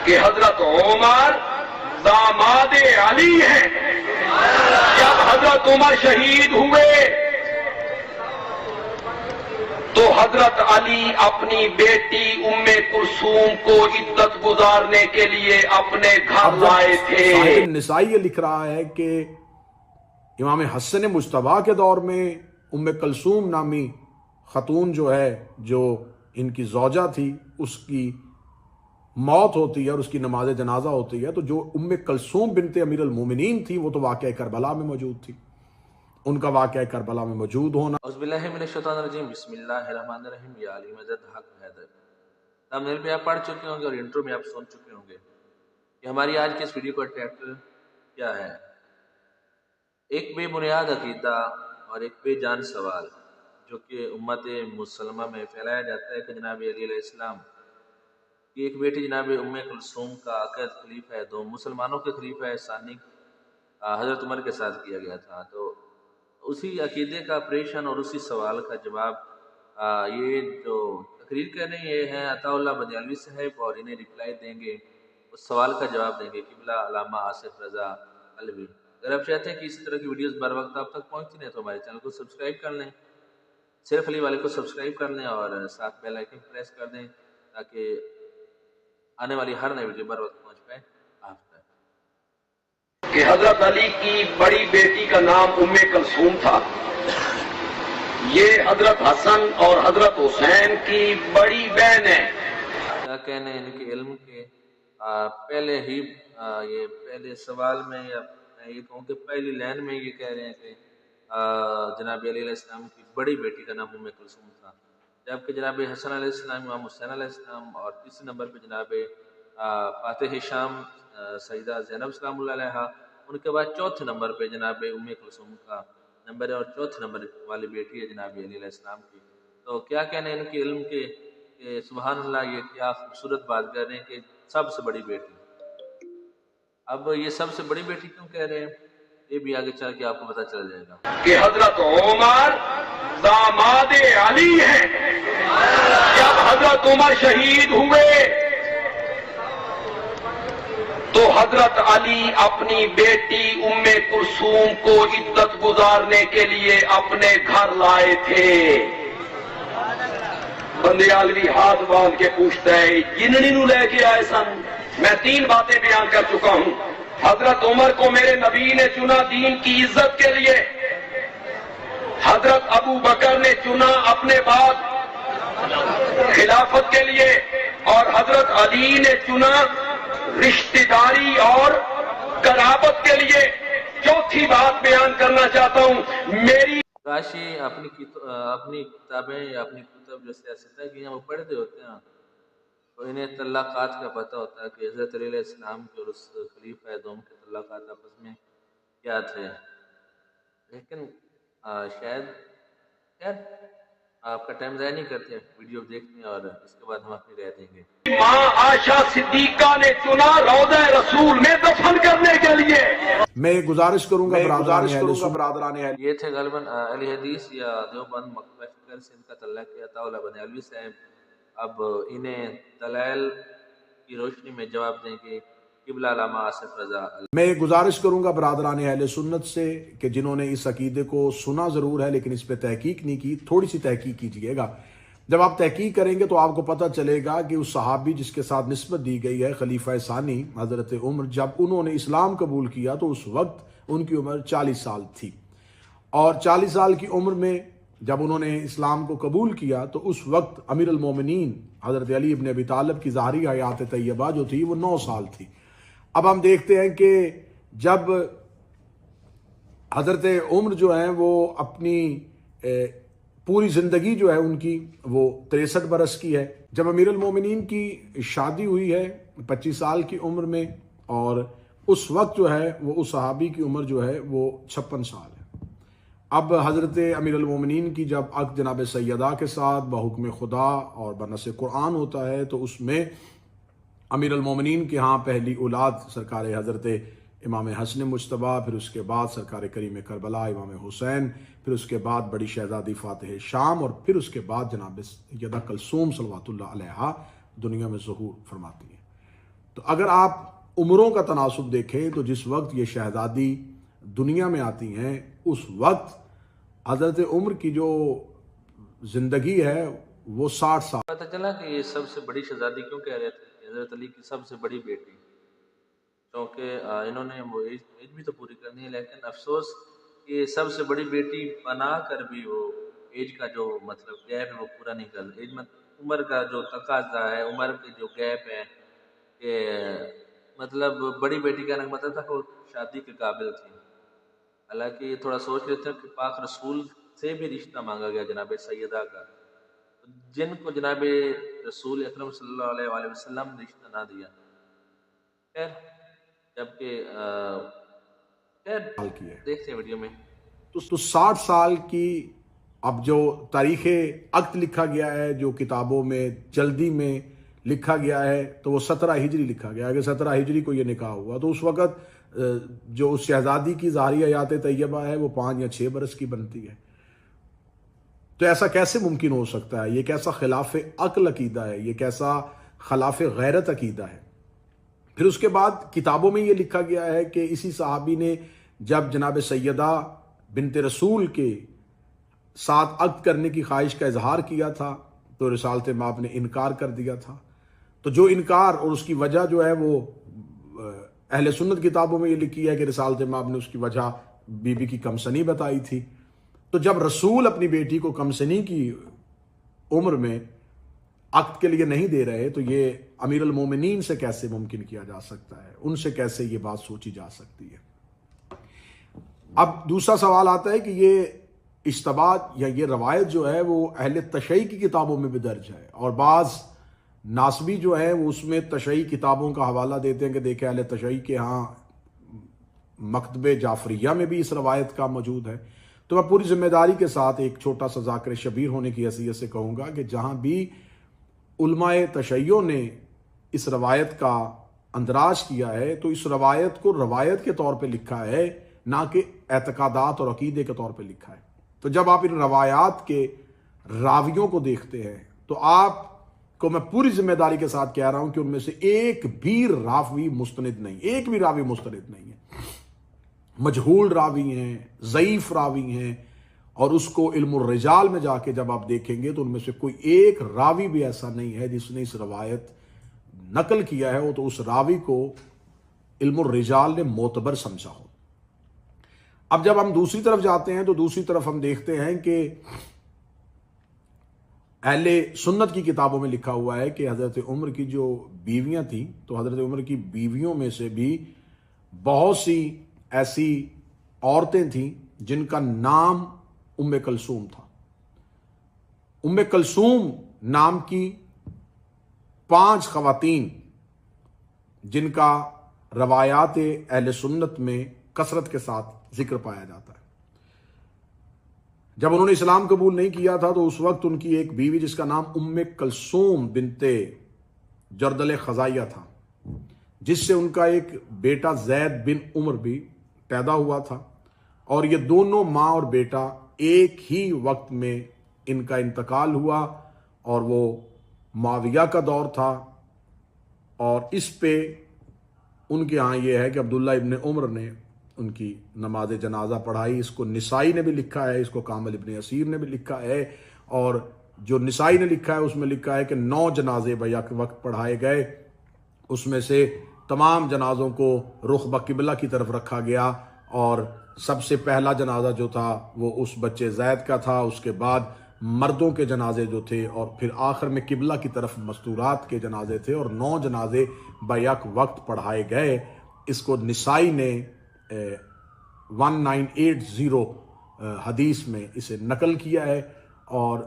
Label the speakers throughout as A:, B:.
A: کہ حضرت عمر داماد علی ہیں. جب حضرت عمر شہید ہوئے تو حضرت علی اپنی بیٹی ام کلثوم کو عدت گزارنے کے لیے اپنے گھر لائے تھے.
B: صاحب نسائی یہ لکھ رہا ہے کہ امام حسن مجتبیٰ کے دور میں ام کلثوم نامی خاتون جو ہے، جو ان کی زوجہ تھی، اس کی موت ہوتی ہے اور اس کی نماز جنازہ ہوتی ہے. تو جو ام کلثوم بنت امیر المومنین تھی وہ تو واقعہ کربلا میں موجود تھی. ان کا واقعہ کربلا میں موجود ہونا.
C: اعوذ باللہ من الشیطان الرجیم، بسم اللہ الرحمن الرحیم. یا علی مدد حق حیدر. تھمبنیل پہ آپ پڑھ چکے ہوں گے اور انٹرو میں آپ سن چکے ہوں گے کہ ہماری آج کی اس ویڈیو کا ٹائٹل کیا ہے. ایک بے بنیاد عقیدہ اور ایک بے جان سوال جو کہ امت مسلمہ میں پھیلایا جاتا ہے کہ جناب علی علیہ السلام کی ایک بیٹی جناب ام کلثوم کا عقد خلیفہ دوم مسلمانوں کے خلیفہ ثانی حضرت عمر کے ساتھ کیا گیا تھا. تو اسی عقیدے کا آپریشن اور اسی سوال کا جواب یہ جو تقریر کر رہے ہیں یہ ہیں عطا اللہ بندیالوی صاحب، اور انہیں ریپلائی دیں گے، اس سوال کا جواب دیں گے قبلہ علامہ آصف رضا علوی. اگر آپ چاہتے ہیں کہ اسی طرح کی ویڈیوز بر وقت آپ تک پہنچتی رہیں تو ہمارے چینل کو سبسکرائب کر لیں، صرف علی والے کو سبسکرائب کر لیں اور ساتھ بیل آئیکن پریس کر دیں تاکہ آنے والی ہر نئی ویڈیو بر وقت پہنچ پائے آپ تک.
A: کہ حضرت علی کی بڑی بیٹی کا نام ام کلثوم تھا. یہ حضرت حسن اور حضرت حسین کی بڑی بہن ہے.
C: کیا کہنے ان کے علم کے پہلے ہی یہ پہلے سوال میں یا میں یہ کہوں کہ پہلی لائن میں یہ کہہ رہے ہیں کہ جناب علی علیہ السلام کی بڑی بیٹی کا نام ام کلثوم تھا، جبکہ جناب حسن علیہ السلام، امام حسین علیہ السلام، اور تیسرے نمبر پہ جناب فاتح شام سیدہ زینب سلام اللہ علیہا. ان کے بعد چوتھے نمبر پہ جناب ام کلثوم کا نمبر ہے اور چوتھے نمبر والی بیٹی ہے جناب علی علیہ السلام کی. تو کیا کہنے ان کے علم کے کہ سبحان اللہ، یہ کیا خوبصورت بات کر رہے ہیں کہ سب سے بڑی بیٹی. اب یہ سب سے بڑی بیٹی کیوں کہہ رہے ہیں یہ بھی آگے چل کے آپ کو پتہ چل جائے گا.
A: کہ حضرت عمر داماد علی ہیں. جب حضرت عمر شہید ہوئے تو حضرت علی اپنی بیٹی ام کلثوم کو عدت گزارنے کے لیے اپنے گھر لائے تھے. بندیالوی ہاتھ باندھ کے پوچھتا ہے جننی نو لے کے آئے سن. میں 3 باتیں بیان کر چکا ہوں. حضرت عمر کو میرے نبی نے چنا دین کی عزت کے لیے، حضرت ابو بکر نے چنا اپنے بعد خلافت کے لیے، اور حضرت علی نے چنا رشتہ داری اور قرابت کے لیے. چوتھی بات بیان کرنا چاہتا ہوں. میری
C: کاشی اپنی کتابیں یا اپنی کتب جو سیاستیں کی ہیں وہ پڑھتے ہوتے ہیں تو انہیں تعلقات کا پتہ ہوتا ہے کہ حضرت علی علیہ السلام کے اور اس خلیفہ دوم کے تعلقات آپس میں کیا تھے. لیکن شاید خیر آپ کا ٹائم ضائع نہیں کرتے، ویڈیو دیکھتے ہیں اور اس کے بعد ہم اپنی رائے دیں گے.
A: ماں عائشہ صدیقہ نے چنا روضہ رسول میں دفن کرنے کے لیے.
B: میں گزارش کروں گا برادران اہل
C: یہ تھے غالباً اہل حدیث یا دیوبند مکتبہ فکر سے ان کا تعلق ہے عطا اللہ بندیالوی صاحب. اب انہیں دلائل کی روشنی میں جواب دیں کہ قبلہ علامہ آصف رضا.
B: میں گزارش کروں گا برادران اہل سنت سے کہ جنہوں نے اس عقیدے کو سنا ضرور ہے لیکن اس پہ تحقیق نہیں کی، تھوڑی سی تحقیق کیجئے گا. جب آپ تحقیق کریں گے تو آپ کو پتہ چلے گا کہ اس صحابی جس کے ساتھ نسبت دی گئی ہے خلیفہ ثانی حضرت عمر، جب انہوں نے اسلام قبول کیا تو اس وقت ان کی عمر 40 سال تھی، اور 40 سال کی عمر میں جب انہوں نے اسلام کو قبول کیا تو اس وقت امیر المومنین حضرت علی ابن ابی طالب کی ظاہری حیات طیبہ جو تھی وہ 9 سال تھی. اب ہم دیکھتے ہیں کہ جب حضرت عمر جو ہیں وہ اپنی پوری زندگی جو ہے ان کی وہ 63 برس کی ہے، جب امیر المومنین کی شادی ہوئی ہے 25 سال کی عمر میں، اور اس وقت جو ہے وہ اس صحابی کی عمر جو ہے وہ 56 سال ہے. اب حضرت امیر المومنین کی جب عقد جناب سیدہ کے ساتھ بحکم خدا اور بنص قرآن ہوتا ہے تو اس میں امیر المومنین کے ہاں پہلی اولاد سرکار حضرت امام حسن مجتبیٰ، پھر اس کے بعد سرکار کریم کربلا امام حسین، پھر اس کے بعد بڑی شہزادی فاتح شام، اور پھر اس کے بعد جناب سیدہ کلثوم صلوات اللہ علیہا دنیا میں ظہور فرماتی ہیں. تو اگر آپ عمروں کا تناسب دیکھیں تو جس وقت یہ شہزادی دنیا میں آتی ہیں اس وقت حضرت عمر کی جو زندگی ہے وہ 60 سال.
C: پتہ چلا کہ یہ سب سے بڑی شہزادی کیوں کہہ رہے تھے کہ حضرت علی کی سب سے بڑی بیٹی، کیونکہ انہوں نے وہ ایج بھی تو پوری کرنی ہے، لیکن افسوس کہ سب سے بڑی بیٹی بنا کر بھی وہ ایج کا جو مطلب گیپ ہے وہ پورا نہیں کر ایج عمر کا جو تقاضا ہے، عمر کے جو گیپ ہے کہ مطلب بڑی بیٹی کا مطلب تھا کہ وہ شادی کے قابل تھی. حالانکہ یہ تھوڑا سوچ لیتے ہیں کہ پاک رسول سے بھی رشتہ مانگا گیا جناب سیدہ کا، جن کو جناب رسول اکرم صلی اللہ علیہ وآلہ وسلم نے رشتہ نہ دیا. خیر جبکہ دیکھتے ہیں ویڈیو میں.
B: تو 60 سال کی اب جو تاریخ عقد لکھا گیا ہے، جو کتابوں میں جلدی میں لکھا گیا ہے، تو وہ 17 ہجری لکھا گیا ہے کہ 17 ہجری کو یہ نکاح ہوا. تو اس وقت جو اس شہزادی کی ظاہری حیات طیبہ ہے وہ 5 یا 6 برس کی بنتی ہے. تو ایسا کیسے ممکن ہو سکتا ہے؟ یہ کیسا خلاف عقل عقیدہ ہے، یہ کیسا خلاف غیرت عقیدہ ہے. پھر اس کے بعد کتابوں میں یہ لکھا گیا ہے کہ اسی صحابی نے جب جناب سیدہ بنت رسول کے ساتھ عقد کرنے کی خواہش کا اظہار کیا تھا تو رسالت مآب نے انکار کر دیا تھا. تو جو انکار اور اس کی وجہ جو ہے وہ اہل سنت کتابوں میں یہ لکھی ہے کہ رسالت مآب نے اس کی وجہ بی بی کی کمسنی بتائی تھی. تو جب رسول اپنی بیٹی کو کمسنی کی عمر میں عقد کے لیے نہیں دے رہے تو یہ امیر المومنین سے کیسے ممکن کیا جا سکتا ہے؟ ان سے کیسے یہ بات سوچی جا سکتی ہے؟ اب دوسرا سوال آتا ہے کہ یہ اشتباہ یا یہ روایت جو ہے وہ اہل تشیع کی کتابوں میں بھی درج ہے، اور بعض ناسبی جو ہے وہ اس میں تشیع کتابوں کا حوالہ دیتے ہیں کہ دیکھیں اہل تشیع کے ہاں مکتب جعفریہ میں بھی اس روایت کا موجود ہے. تو میں پوری ذمہ داری کے ساتھ ایک چھوٹا سا ذاکر شبیر ہونے کی حیثیت سے کہوں گا کہ جہاں بھی علماء تشیع نے اس روایت کا اندراج کیا ہے تو اس روایت کو روایت کے طور پہ لکھا ہے، نہ کہ اعتقادات اور عقیدے کے طور پہ لکھا ہے. تو جب آپ ان روایات کے راویوں کو دیکھتے ہیں تو آپ کو میں پوری ذمہ داری کے ساتھ کہہ رہا ہوں کہ ان میں سے ایک بھی راوی مستند نہیں، ایک بھی راوی مستند نہیں ہے. مجہول راوی ہیں، ضعیف راوی ہیں، اور اس کو علم الرجال میں جا کے جب آپ دیکھیں گے تو ان میں سے کوئی ایک راوی بھی ایسا نہیں ہے جس نے اس روایت نقل کیا ہے تو اس راوی کو علم الرجال نے معتبر سمجھا ہو. اب جب ہم دوسری طرف جاتے ہیں تو دوسری طرف ہم دیکھتے ہیں کہ اہل سنت کی کتابوں میں لکھا ہوا ہے کہ حضرت عمر کی جو بیویاں تھیں تو حضرت عمر کی بیویوں میں سے بھی بہت سی ایسی عورتیں تھیں جن کا نام ام کلثوم تھا. ام کلثوم نام کی 5 خواتین جن کا روایات اہل سنت میں کثرت کے ساتھ ذکر پایا جاتا ہے. جب انہوں نے اسلام قبول نہیں کیا تھا تو اس وقت ان کی ایک بیوی جس کا نام ام کلثوم بنت جردل خزائیہ تھا، جس سے ان کا ایک بیٹا زید بن عمر بھی پیدا ہوا تھا، اور یہ دونوں ماں اور بیٹا ایک ہی وقت میں ان کا انتقال ہوا، اور وہ معاویہ کا دور تھا. اور اس پہ ان کے ہاں یہ ہے کہ عبداللہ ابن عمر نے ان کی نماز جنازہ پڑھائی. اس کو نسائی نے بھی لکھا ہے، اس کو کامل ابن اسیر نے بھی لکھا ہے، اور جو نسائی نے لکھا ہے اس میں لکھا ہے کہ 9 جنازے بیک وقت پڑھائے گئے. اس میں سے تمام جنازوں کو رخ بقبلہ کی طرف رکھا گیا، اور سب سے پہلا جنازہ جو تھا وہ اس بچے زید کا تھا، اس کے بعد مردوں کے جنازے جو تھے، اور پھر آخر میں قبلہ کی طرف مستورات کے جنازے تھے، اور 9 جنازے بیک وقت پڑھائے گئے. اس کو نسائی نے 1980 حدیث میں اسے نقل کیا ہے. اور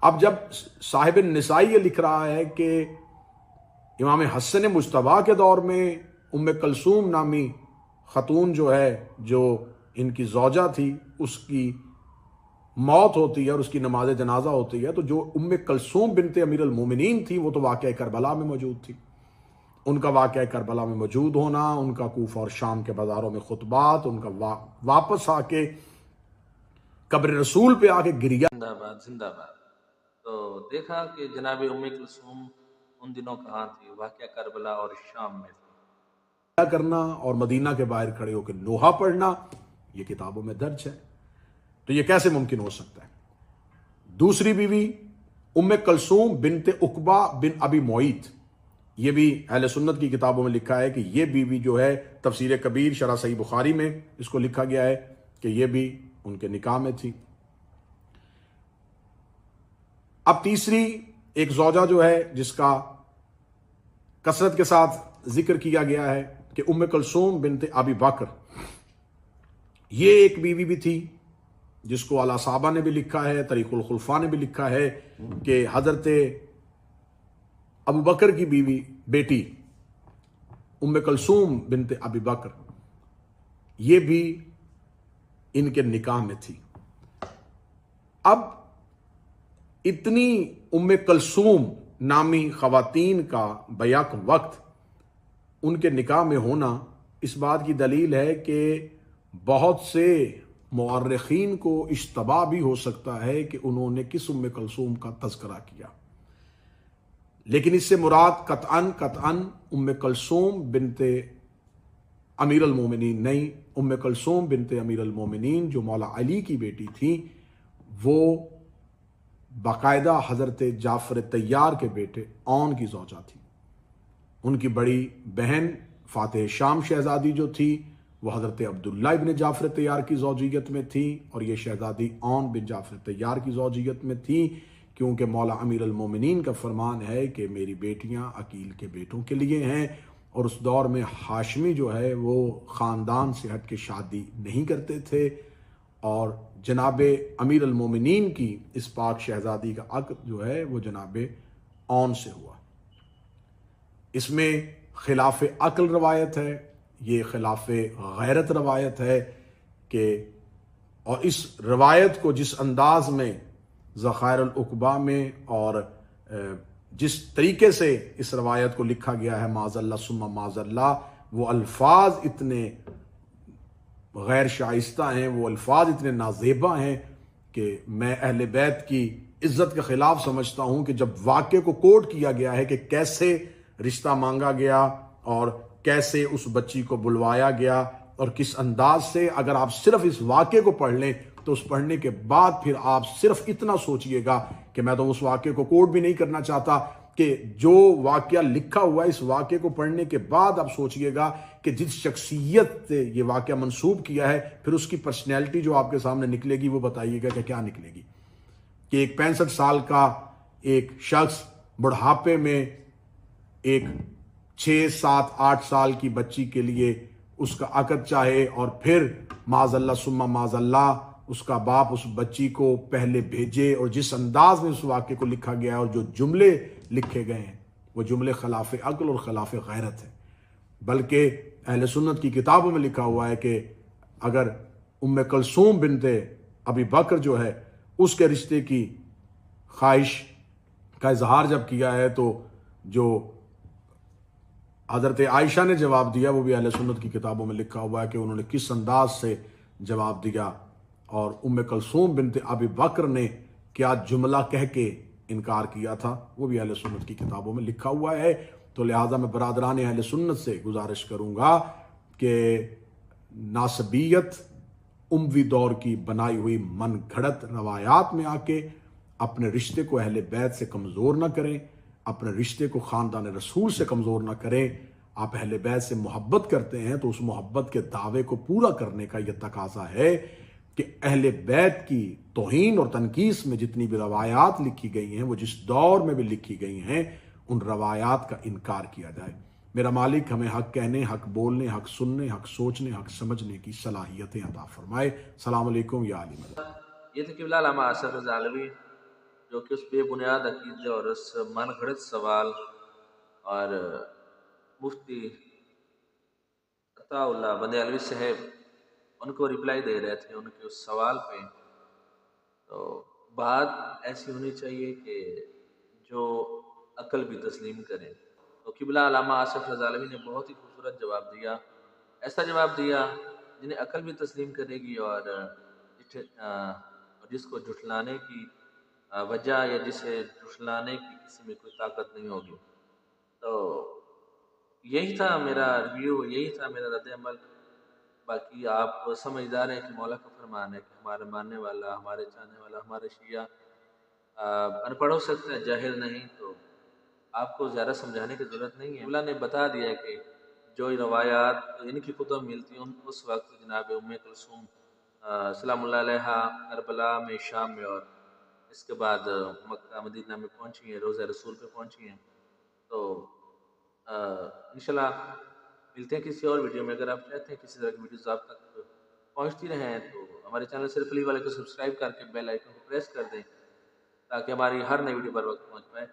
B: اب جب صاحب نسائی یہ لکھ رہا ہے کہ امام حسن مجتبیٰ کے دور میں ام کلثوم نامی خاتون جو ہے، جو ان کی زوجہ تھی، اس کی موت ہوتی ہے اور اس کی نماز جنازہ ہوتی ہے، تو جو ام کلثوم بنت امیر المومنین تھی وہ تو واقعہ کربلا میں موجود تھی. ان کا واقعہ کربلا میں موجود ہونا، ان کا کوفہ اور شام کے بازاروں میں خطبات، ان کا واپس آ کے قبر رسول پہ آ کے گریا.
C: زندہ باد زندہ باد. تو دیکھا کہ جناب ام کلثوم ان دنوں کہاں تھی، واقعہ کربلا اور شام میں تھی۔
B: کیا کرنا اور مدینہ کے باہر کھڑے ہو کے نوحہ پڑھنا یہ کتابوں میں درج ہے، تو یہ کیسے ممکن ہو سکتا ہے؟ دوسری بیوی ام کلثوم بنت عقبہ بن ابی معیط، یہ بھی اہل سنت کی کتابوں میں لکھا ہے کہ یہ بیوی جو ہے، تفسیر کبیر شرح صحیح بخاری میں اس کو لکھا گیا ہے کہ یہ بھی ان کے نکاح میں تھی۔ اب تیسری ایک زوجہ جو ہے جس کا کثرت کے ساتھ ذکر کیا گیا ہے کہ ام کلثوم بنت ابی بکر، یہ ایک بیوی بھی تھی جس کو اعلیٰ صحابہ نے بھی لکھا ہے، طریق الخلفاء نے بھی لکھا ہے کہ حضرت ابو بکر کی بیٹی ام کلثوم بنت ابی بکر یہ بھی ان کے نکاح میں تھی۔ اب اتنی ام کلثوم نامی خواتین کا بیک وقت ان کے نکاح میں ہونا اس بات کی دلیل ہے کہ بہت سے مورخین کو اشتباہ بھی ہو سکتا ہے کہ انہوں نے کس ام کلثوم کا تذکرہ کیا، لیکن اس سے مراد قطعاً ام کلثوم بنت امیر المومنین نہیں، ام کلثوم بنت امیر المومنین جو مولا علی کی بیٹی تھی، وہ باقاعدہ حضرت جعفر طیار کے بیٹے اون کی زوجہ تھی۔ ان کی بڑی بہن فاتح شام شہزادی جو تھی وہ حضرت عبداللہ ابن جعفر طیار کی زوجیت میں تھی، اور یہ شہزادی اون بن جعفر طیار کی زوجیت میں تھی، کیونکہ مولا امیر المومنین کا فرمان ہے کہ میری بیٹیاں عقیل کے بیٹوں کے لیے ہیں، اور اس دور میں ہاشمی جو ہے وہ خاندان سے ہٹ کے شادی نہیں کرتے تھے، اور جناب امیر المومنین کی اس پاک شہزادی کا عقد جو ہے وہ جناب اون سے ہوا۔ اس میں خلاف عقل روایت ہے، یہ خلاف غیرت روایت ہے کہ، اور اس روایت کو جس انداز میں ذخائر العقبہ میں اور جس طریقے سے اس روایت کو لکھا گیا ہے معاذ اللہ ثم معاذ اللہ، وہ الفاظ اتنے غیر شائستہ ہیں، وہ الفاظ اتنے نازیبا ہیں کہ میں اہل بیت کی عزت کے خلاف سمجھتا ہوں کہ جب واقعے کو کوٹ کیا گیا ہے کہ کیسے رشتہ مانگا گیا اور کیسے اس بچی کو بلوایا گیا اور کس انداز سے، اگر آپ صرف اس واقعے کو پڑھ لیں تو اس پڑھنے کے بعد پھر آپ صرف اتنا سوچئے گا کہ میں تو اس واقعے کو کوٹ بھی نہیں کرنا چاہتا، کہ جو واقعہ لکھا ہوا ہے اس واقعے کو پڑھنے کے بعد آپ سوچئے گا کہ جس شخصیت سے یہ واقعہ منسوب کیا ہے پھر اس کی پرسنالٹی جو آپ کے سامنے نکلے گی وہ بتائیے گا کہ کیا نکلے گی، کہ ایک 65 سال کا ایک شخص بڑھاپے میں ایک 6 7 8 سال کی بچی کے لیے اس کا عقد چاہے، اور پھر معاذ اللہ ثم معاذ اللہ اس کا باپ اس بچی کو پہلے بھیجے، اور جس انداز میں اس واقعے کو لکھا گیا ہے اور جو جملے لکھے گئے ہیں وہ جملے خلاف عقل اور خلاف غیرت ہیں۔ بلکہ اہل سنت کی کتابوں میں لکھا ہوا ہے کہ اگر ام کلثوم بنت ابی بکر جو ہے اس کے رشتے کی خواہش کا اظہار جب کیا ہے تو جو حضرت عائشہ نے جواب دیا وہ بھی اہل سنت کی کتابوں میں لکھا ہوا ہے کہ انہوں نے کس انداز سے جواب دیا، اور ام کلثوم بنت ابی بکر نے کیا جملہ کہہ کے انکار کیا تھا وہ بھی اہل سنت کی کتابوں میں لکھا ہوا ہے۔ تو لہٰذا میں برادران اہل سنت سے گزارش کروں گا کہ ناسبیت اموی دور کی بنائی ہوئی من گھڑت روایات میں آ کے اپنے رشتے کو اہل بیت سے کمزور نہ کریں، اپنے رشتے کو خاندان رسول سے کمزور نہ کریں۔ آپ اہل بیت سے محبت کرتے ہیں تو اس محبت کے دعوے کو پورا کرنے کا یہ تقاضا ہے کہ اہل بیت کی توہین اور تنقیص میں جتنی بھی روایات لکھی گئی ہیں وہ جس دور میں بھی لکھی گئی ہیں ان روایات کا انکار کیا جائے۔ میرا مالک ہمیں حق کہنے، حق بولنے، حق سننے، حق سوچنے، حق سمجھنے کی صلاحیتیں عطا فرمائے۔ السلام علیکم یا علی مدد۔
C: یہ تھے قبلہ علامہ آصف رضا علوی، جو کہ اس بے بنیاد عقیدے اور اس من گھڑت سوال اور مفتی عطا اللہ بندے علوی صاحب ان کو رپلائی دے رہے تھے ان کے اس سوال پہ۔ تو بات ایسی ہونی چاہیے کہ جو عقل بھی تسلیم کرے۔ تو قبلہ علامہ آصف رضا علوی نے بہت ہی خوبصورت جواب دیا، ایسا جواب دیا جنہیں عقل بھی تسلیم کرے گی، اور جس کو جھٹلانے کی وجہ یا جسے جھٹلانے کی کسی میں کوئی طاقت نہیں ہوگی۔ تو یہی تھا میرا ریویو، یہی تھا میرا رد عمل. باقی آپ سمجھدار ہیں کہ مولا کا فرمان ہے کہ ہمارے ماننے والا، ہمارے چاہنے والا، ہمارے شیعہ ان پڑھ ہو سکتا ہے، جاہل نہیں. تو آپ کو زیادہ سمجھانے کی ضرورت نہیں ہے. اللہ نے بتا دیا کہ جو روایات ان کی کتب ملتی ہیں اس وقت جناب ام کلثوم سلام اللہ علیہ کربلا میں، شام میں، اور اس کے بعد مکہ مدینہ میں پہنچی ہیں، روضہ رسول پہ پہنچی ہیں. تو انشاءاللہ ملتے ہیں کسی اور ویڈیو میں. اگر آپ چاہتے ہیں کسی طرح کی ویڈیوز آپ تک پہنچتی رہیں تو ہمارے چینل صرف علی والے کو سبسکرائب کر کے بیل آئیکن کو پریس کر دیں تاکہ ہماری ہر نئی ویڈیو پر وقت پہنچ پائے.